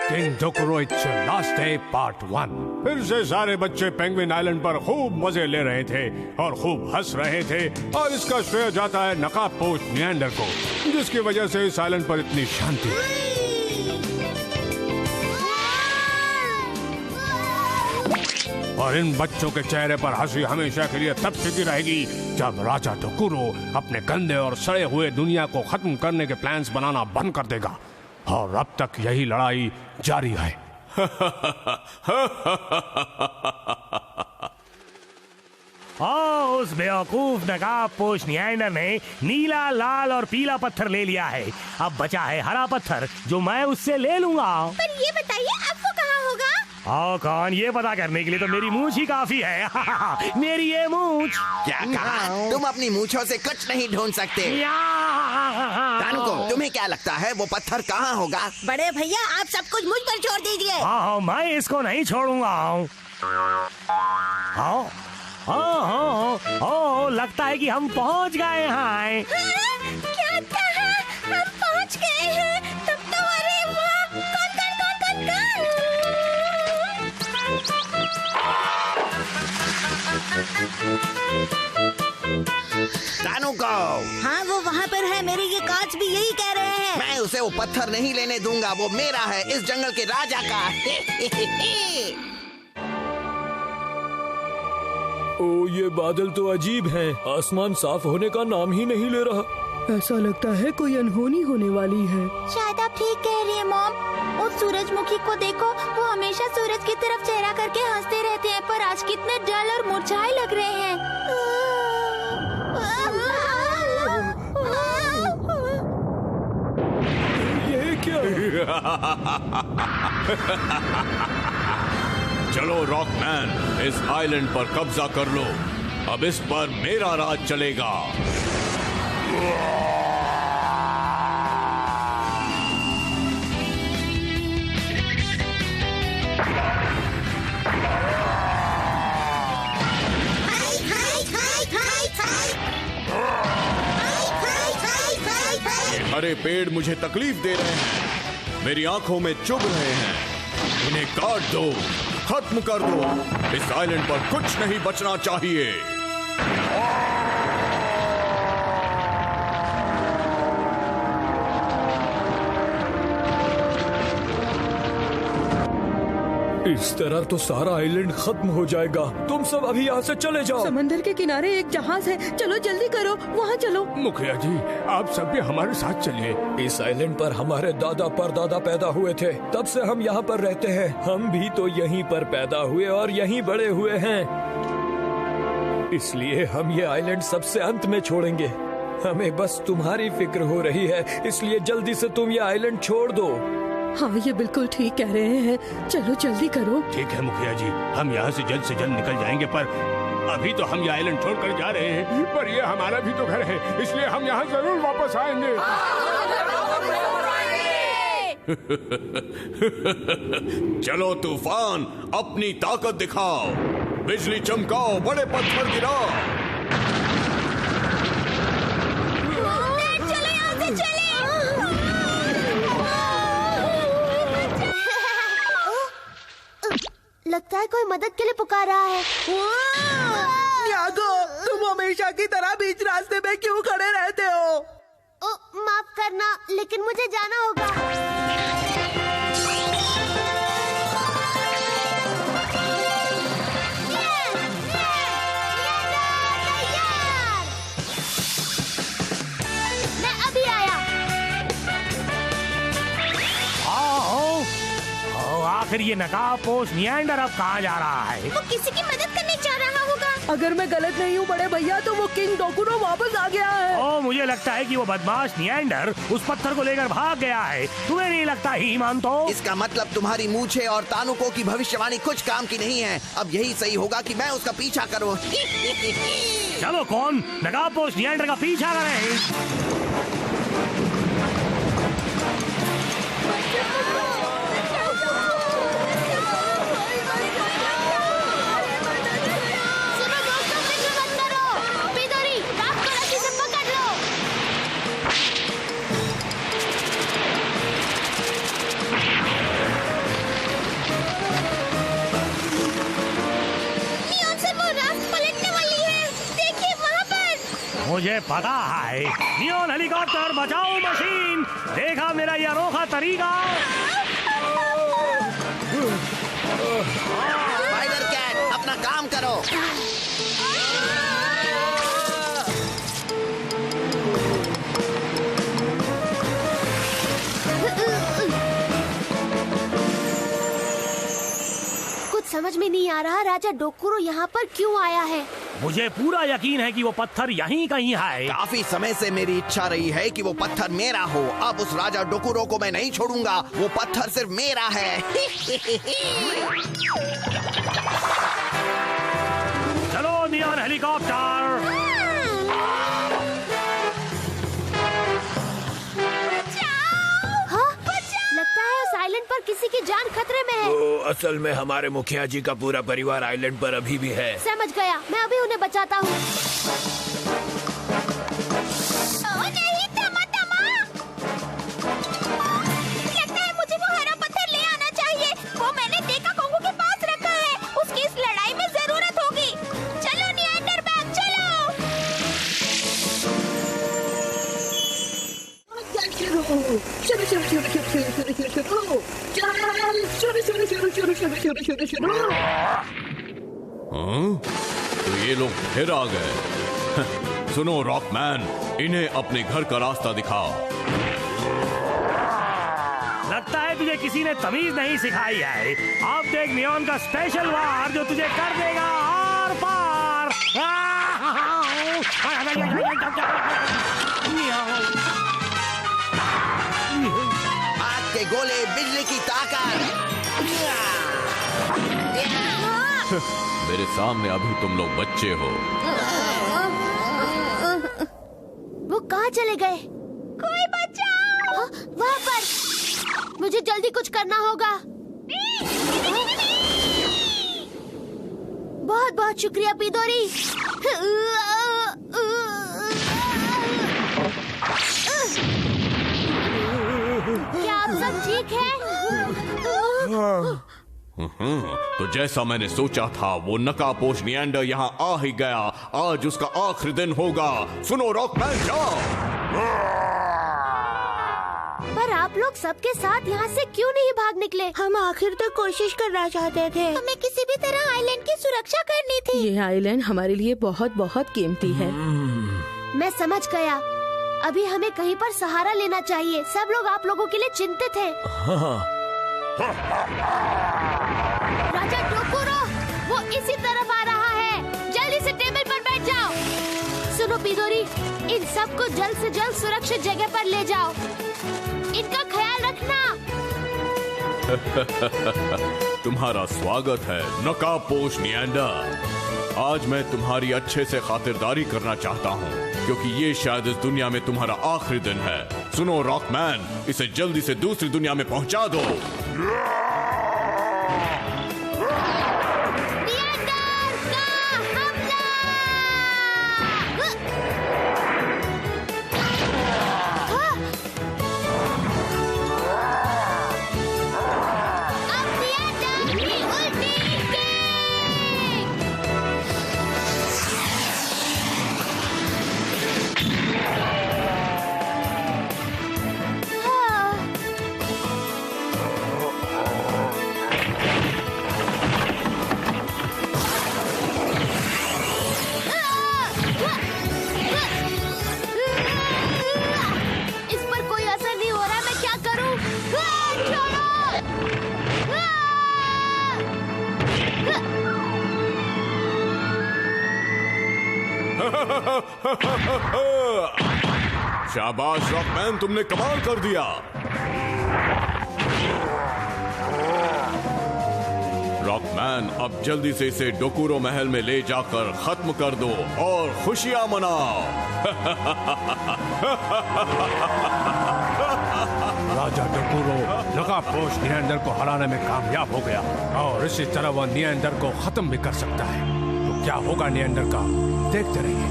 King Dokuro it's last day part 1। फिर से सारे बच्चे पेंगुइन आइलैंड पर खूब मजे ले रहे थे और खूब हंस रहे थे, और इसका श्रेय जाता है नकाबपोश निएंडर को, जिसकी वजह से इस आइलैंड पर इतनी शांति है। और इन बच्चों के चेहरे पर हंसी हमेशा के लिए तब टिकी रहेगी जब राजा डोकुरो अपने गंदे और सड़े हुए दुनिया को खत्म करने के प्लान्स बनाना बंद कर देगा, और अब तक यही लड़ाई जारी है। उस बेवकूफ नकाबपोश निएंडर ने नीला, लाल और पीला पत्थर ले लिया है। अब बचा है हरा पत्थर, जो मैं उससे ले लूंगा। पर ये बताइए अब वो कहाँ होगा? कौन, ये पता करने के लिए तो मेरी मूंछ ही काफी है। मेरी ये मूंछ। क्या कहा? तुम अपनी मूंछों से कुछ नहीं ढूंढ सकते। तानुको, तुम्हें क्या लगता है वो पत्थर कहाँ होगा? बड़े भैया आप सब कुछ मुझ पर छोड़ दीजिए। हाँ, मैं इसको नहीं छोड़ूंगा। लगता है कि हम पहुंच गए हैं। क्या कहा? हम पहुंच गए हैं? तब तो अरे वाह! कौन? तानुको! हाँ, वो वहाँ पर है। मेरे ये कांच भी यही कह रहे हैं। मैं उसे वो पत्थर नहीं लेने दूंगा, वो मेरा है, इस जंगल के राजा का। ओ, ये बादल तो अजीब हैं। आसमान साफ होने का नाम ही नहीं ले रहा। ऐसा लगता है कोई अनहोनी होने वाली है। शायद आप ठीक कह रही हैं मॉम। उस सूरजमुखी को देखो, वो हमेशा सूरज की तरफ चेहरा करके हंसते रहते हैं, पर आज कितने डल और मुरझाए लग रहे हैं। ये क्या? चलो रॉकमैन, इस आइलैंड पर कब्जा कर लो। अब इस पर मेरा राज चलेगा। हरे पेड़ मुझे तकलीफ दे रहे हैं, मेरी आंखों में चुभ रहे हैं। इन्हें काट दो, खत्म कर दो। इस आइलैंड पर कुछ नहीं बचना चाहिए। इस तरह तो सारा आइलैंड खत्म हो जाएगा। तुम सब अभी यहाँ से चले जाओ। समंदर के किनारे एक जहाज है, चलो जल्दी करो, वहाँ चलो। मुखिया जी, आप सब भी हमारे साथ चलिए। इस आइलैंड पर हमारे दादा परदादा पैदा हुए थे, तब से हम यहाँ पर रहते हैं। हम भी तो यहीं पर पैदा हुए और यहीं बड़े हुए हैं, इसलिए हम ये आइलैंड सबसे अंत में छोड़ेंगे। हमें बस तुम्हारी फिक्र हो रही है, इसलिए जल्दी से तुम ये आइलैंड छोड़ दो। हाँ, ये बिल्कुल ठीक कह रहे हैं। चलो जल्दी करो। ठीक है मुखिया जी, हम यहाँ से जल्द निकल जाएंगे, पर अभी तो हम ये आइलैंड छोड़कर जा रहे हैं। पर ये हमारा भी तो घर है, इसलिए हम यहाँ जरूर वापस आएंगे। चलो तूफान, अपनी ताकत दिखाओ, बिजली चमकाओ, बड़े पत्थर गिराओ। चलो यहाँ से चले। लगता है कोई मदद के लिए पुकार रहा है। यागो, तुम हमेशा की तरह बीच रास्ते में क्यों खड़े रहते हो? माफ करना, लेकिन मुझे जाना होगा। मैं अभी आया। आखिर ये नकाबपोश निएंडर अब कहाँ जा रहा है? वो किसी की मदद करने जा रहा होगा। अगर मैं गलत नहीं हूँ बड़े भैया, तो वो किंग डोकुरो वापस आ गया है। मुझे लगता है कि वो बदमाश निएंडर उस पत्थर को लेकर भाग गया है। तुम्हें नहीं लगता ही मान तो? इसका मतलब तुम्हारी मूछे और तानुको की भविष्यवाणी कुछ काम की नहीं है। अब यही सही होगा कि मैं उसका पीछा करूं। चलो कौन नकाबपोश निएंडर का पीछा करे। मुझे पता है। नियॉन हेलीकॉप्टर बचाओ मशीन, देखा मेरा ये अनोखा तरीका। स्पाइडर कैट, अपना काम करो। कुछ समझ में नहीं आ रहा राजा डोकुरो यहाँ पर क्यों आया है। मुझे पूरा यकीन है कि वो पत्थर यहीं कहीं है। काफी समय से मेरी इच्छा रही है कि वो पत्थर मेरा हो। अब उस राजा डोकुरो को मैं नहीं छोड़ूंगा। वो पत्थर सिर्फ मेरा है। चलो नियॉन हेलीकॉप्टर। हाँ? लगता है उस आइलैंड पर किसी की जान खतरे में है। तो असल में हमारे मुखिया जी का पूरा परिवार आइलैंड पर अभी भी है। समझ गया, मैं अभी उन्हें बचाता हूँ। नहीं, तमा तमा। लगता है मुझे वो हरा पत्थर ले आना चाहिए। वो मैंने देखा कोंगू के पास रखा है। उसकी इस लड़ाई में जरूरत होगी। चलो निएंडरबैग, चलो। तो ये लोग फिर आ गए। सुनो रॉकमैन, इन्हें अपने घर का रास्ता दिखाओ। लगता है तुझे किसी ने तमीज नहीं सिखाई है। अब देख नियॉन का स्पेशल वार जो तुझे कर देगा आर पार। आग के गोले, बिजली की ताकत। मेरे सामने अभी तुम लोग बच्चे हो। वो कहाँ चले गए? कोई बचाओ! वहाँ पर। मुझे जल्दी कुछ करना होगा। बहुत बहुत शुक्रिया पिदोरी। क्या आप सब ठीक हैं? तो जैसा मैंने सोचा था, वो नकापोश निएंडर यहाँ आ ही गया। आज उसका आखिरी दिन होगा। सुनो रॉकमैन, जाओ। पर आप लोग सबके साथ यहाँ से क्यों नहीं भाग निकले? हम आखिर तक कोशिश करना चाहते थे। हमें किसी भी तरह आइलैंड की सुरक्षा करनी थी। ये आइलैंड हमारे लिए बहुत बहुत कीमती है। मैं समझ गया। अभी हमें कहीं पर सहारा लेना चाहिए। सब लोग आप लोगों के लिए चिंतित हैं। राजा डोकुरो, वो इसी तरफ आ रहा है। जल्दी से टेबल पर बैठ जाओ। सुनो पिदोरी, इन सबको जल्द से जल्द सुरक्षित जगह पर ले जाओ। इनका ख्याल रखना। तुम्हारा स्वागत है नकापोश निएंडर। आज मैं तुम्हारी अच्छे से खातिरदारी करना चाहता हूँ, क्योंकि ये शायद इस दुनिया में तुम्हारा आखिरी दिन है। सुनो रॉकमैन, इसे जल्दी से दूसरी दुनिया में पहुँचा दो। शाबाश रॉकमैन, तुमने कमाल कर दिया। रॉकमैन, अब जल्दी से इसे डोकुरो महल में ले जाकर खत्म कर दो और खुशियां मनाओ। राजा डोकुरो नकापोश निएंडर को हराने में कामयाब हो गया और इसी तरह वह निएंडर को खत्म भी कर सकता है। तो क्या होगा निएंडर का, देखते रहिए।